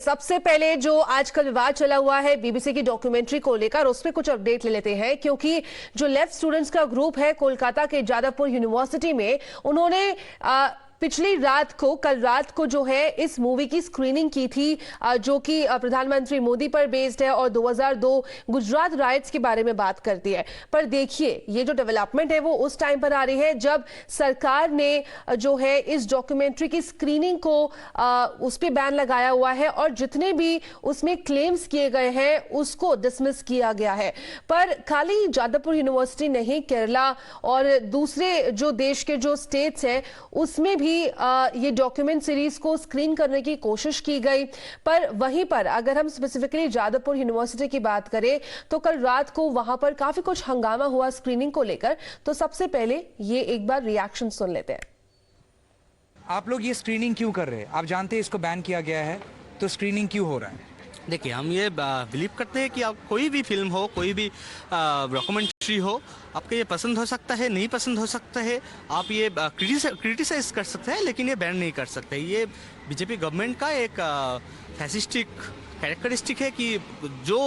सबसे पहले जो आजकल विवाद चला हुआ है बीबीसी की डॉक्यूमेंट्री को लेकर, उसमें कुछ अपडेट ले लेते हैं, क्योंकि जो लेफ्ट स्टूडेंट्स का ग्रुप है कोलकाता के जादवपुर यूनिवर्सिटी में, उन्होंने पिछली रात को, कल रात को जो है इस मूवी की स्क्रीनिंग की थी, जो कि प्रधानमंत्री मोदी पर बेस्ड है और 2002 गुजरात राइट्स के बारे में बात करती है। पर देखिए, ये जो डेवलपमेंट है वो उस टाइम पर आ रही है जब सरकार ने जो है इस डॉक्यूमेंट्री की स्क्रीनिंग को उस पर बैन लगाया हुआ है और जितने भी उसमें क्लेम्स किए गए हैं उसको डिसमिस किया गया है। पर खाली जादवपुर यूनिवर्सिटी नहीं, केरला और दूसरे जो देश के जो स्टेट्स हैं उसमें भी ये डॉक्यूमेंट सीरीज को स्क्रीन करने की कोशिश की गई। पर वहीं पर अगर हम स्पेसिफिकली जादवपुर यूनिवर्सिटी की बात करें तो कल रात को वहां पर काफी कुछ हंगामा हुआ स्क्रीनिंग को लेकर। तो सबसे पहले ये एक बार रिएक्शन सुन लेते हैं। आप लोग ये स्क्रीनिंग क्यों कर रहे हैं? आप जानते हैं इसको बैन किया गया है, तो स्क्रीनिंग क्यों हो रहा है? देखिए, हम ये बिलीव करते हैं कि आप कोई भी फिल्म हो, कोई भी डॉक्यूमेंट्री हो, आपको ये पसंद हो सकता है, नहीं पसंद हो सकता है, आप ये क्रिटिसाइज कर सकते हैं, लेकिन ये बैन नहीं कर सकते। ये बीजेपी गवर्नमेंट का एक फैसिस्टिक कैरेक्टरिस्टिक है कि जो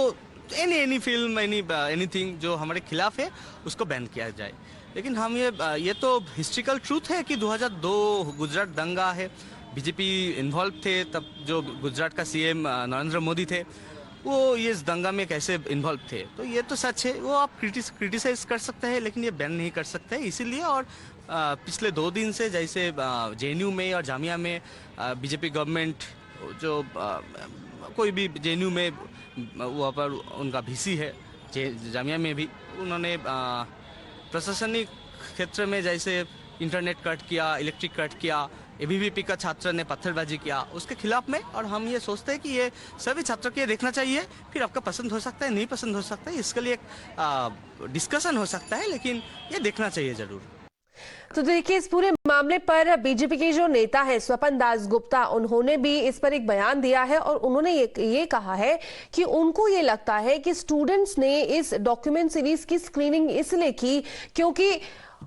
एनी फिल्म, एनीथिंग जो हमारे खिलाफ है उसको बैन किया जाए। लेकिन हम ये तो हिस्ट्रिकल ट्रूथ है कि 2002 गुजरात दंगा है, बीजेपी इन्वॉल्व थे, तब जो गुजरात का सीएम नरेंद्र मोदी थे वो ये इस दंगा में कैसे इन्वॉल्व थे, तो ये तो सच है। वो आप क्रिटिसाइज कर सकते हैं, लेकिन ये बैन नहीं कर सकते इसीलिए। और पिछले 2 दिन से जैसे जेएनयू में और जामिया में बीजेपी गवर्नमेंट जो कोई भी जेएनयू में वहाँ पर उनका वीसी है, जामिया में भी उन्होंने प्रशासनिक क्षेत्र में जैसे इंटरनेट कट किया, इलेक्ट्रिक कट किया, एबीवीपी का छात्र ने पत्थरबाजी किया, उसके खिलाफ में। और हम ये सोचते हैं कि ये सभी छात्रों को ये देखना चाहिए। फिर आपका पसंद हो सकता है, नहीं पसंद हो सकता है, इसके लिए एक डिस्कशन हो सकता है, लेकिन ये देखना चाहिए जरूर। तो देखिए, इस पूरे मामले पर बीजेपी के जो नेता है स्वपन दास गुप्ता, उन्होंने भी इस पर एक बयान दिया है और उन्होंने ये कहा है कि उनको ये लगता है कि स्टूडेंट्स ने इस डॉक्यूमेंट सीरीज की स्क्रीनिंग इसलिए की क्योंकि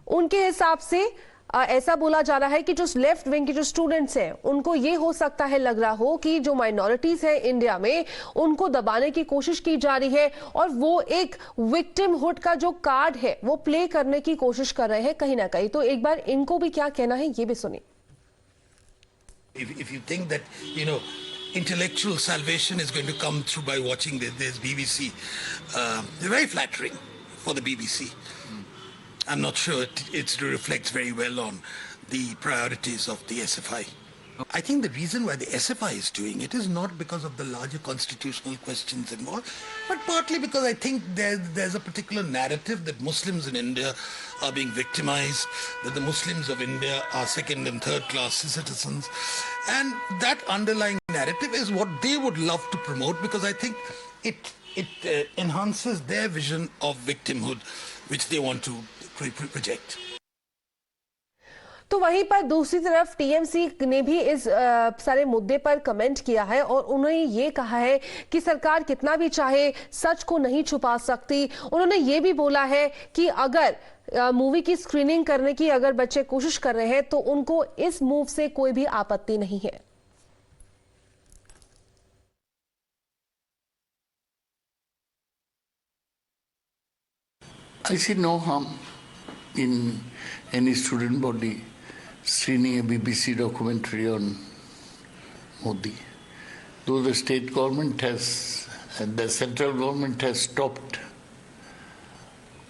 उनके हिसाब से ऐसा बोला जा रहा है कि जो लेफ्ट विंग के जो स्टूडेंट्स हैं उनको ये हो सकता है, लग रहा हो कि जो माइनॉरिटीज हैं इंडिया में उनको दबाने की कोशिश की जा रही है और वो एक विक्टिमहुड का जो कार्ड है वो प्ले करने की कोशिश कर रहे हैं कहीं ना कहीं। तो एक बार इनको भी क्या कहना है ये भी सुनिए। If you think that, intellectual salvation is going to come through by watching this BBC, they're very flattering for the BBC. I'm not sure it reflects very well on the priorities of the SFI. I think the reason why the SFI is doing it is not because of the larger constitutional questions involved, but partly because I think there's a particular narrative that Muslims in India are being victimized, that the Muslims of India are second and third class citizens, and that underlying narrative is what they would love to promote, because I think it enhances their vision of victimhood, which they want to project. तो वहीं पर दूसरी तरफ TMC ने भी इस सारे मुद्दे पर कमेंट किया है और उन्होंने ये कहा है कि सरकार कितना भी चाहे सच को नहीं छुपा सकती। उन्होंने ये भी बोला है कि अगर मूवी की स्क्रीनिंग करने की अगर बच्चे कोशिश कर रहे हैं तो उनको इस मूव से कोई भी आपत्ति नहीं है। I see no harm in any student body screening a BBC documentary on Modi. Though the state government and the central government has stopped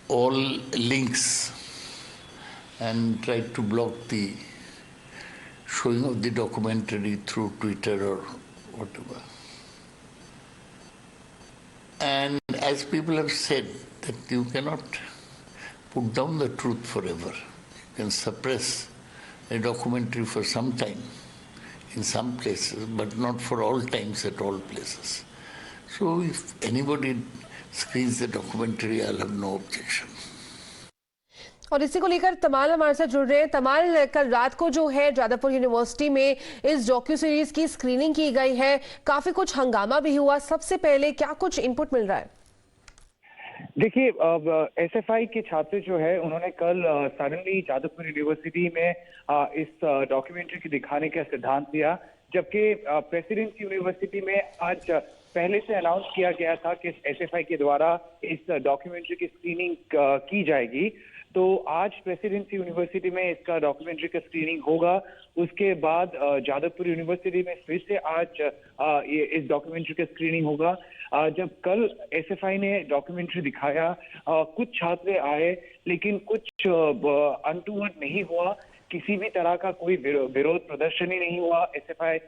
all links and tried to block the showing of the documentary through Twitter or whatever. And as people have said, that you cannot put down the truth forever. You can suppress a documentary for some time in some places, but not for all times at all places. So if anybody screens the documentary, I'll have no objection. और इसी को लेकर तमाल हमारे साथ जुड़ रहे हैं। तमाल, कल रात को जो है जादवपुर यूनिवर्सिटी में इस डॉक्यू सीरीज की स्क्रीनिंग की गई है, काफी कुछ हंगामा भी हुआ। सबसे पहले क्या कुछ इनपुट मिल रहा है? देखिए, एसएफआई के छात्र जो है उन्होंने कल सडनली जादवपुर यूनिवर्सिटी में इस डॉक्यूमेंट्री की दिखाने का सिद्धांत लिया। जबकि प्रेसिडेंसी यूनिवर्सिटी में आज पहले से अनाउंस किया गया था कि एसएफआई के द्वारा इस डॉक्यूमेंट्री की स्क्रीनिंग की जाएगी। तो आज प्रेसिडेंसी यूनिवर्सिटी में इसका डॉक्यूमेंट्री का स्क्रीनिंग होगा। उसके बाद जादवपुर यूनिवर्सिटी में फिर से आज इस डॉक्यूमेंट्री का स्क्रीनिंग होगा। जब कल एसएफआई ने डॉक्यूमेंट्री दिखाया, कुछ छात्र आए लेकिन कुछ अनटूवर्ड नहीं हुआ, किसी भी तरह का कोई विरोध प्रदर्शन ही नहीं हुआ एसएफआई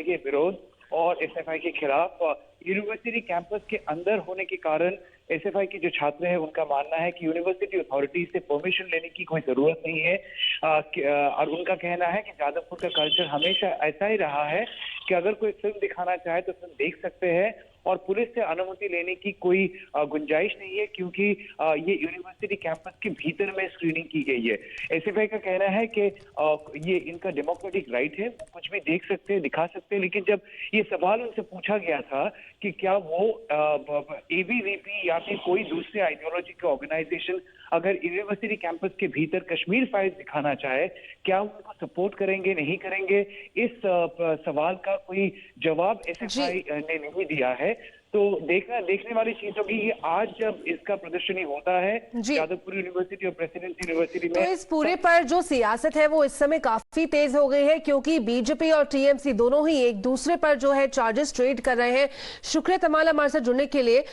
के विरोध और एसएफआई के खिलाफ। यूनिवर्सिटी कैंपस के अंदर होने के कारण एसएफआई के जो छात्र हैं उनका मानना है कि यूनिवर्सिटी अथॉरिटी से परमिशन लेने की कोई जरूरत नहीं है। और उनका कहना है कि जादवपुर का कल्चर हमेशा ऐसा ही रहा है कि अगर कोई फिल्म दिखाना चाहे तो फिल्म देख सकते हैं और पुलिस से अनुमति लेने की कोई गुंजाइश नहीं है, क्योंकि ये यूनिवर्सिटी कैंपस के भीतर में स्क्रीनिंग की गई है। एसएफआई का कहना है कि ये इनका डेमोक्रेटिक राइट है, कुछ भी देख सकते हैं, दिखा सकते हैं। लेकिन जब ये सवाल उनसे पूछा गया था कि क्या वो एबीवीपी या फिर कोई दूसरे आइडियोलॉजी का ऑर्गेनाइजेशन अगर यूनिवर्सिटी कैंपस के भीतर कश्मीर फाइल्स दिखाना चाहे, क्या उनको सपोर्ट करेंगे, नहीं करेंगे, इस सवाल का कोई जवाब एसएफआई ने नहीं दिया है। तो देखने वाली चीज होगी कि आज जब इसका प्रदर्शनी होता है जादवपुर यूनिवर्सिटी और प्रेसिडेंसी यूनिवर्सिटी में, तो इस पूरे पर जो सियासत है वो इस समय काफी तेज हो गई है, क्योंकि बीजेपी और टीएमसी दोनों ही एक दूसरे पर जो है चार्जेस ट्रेड कर रहे हैं। शुक्रिया तमाल हमारे साथ जुड़ने के लिए।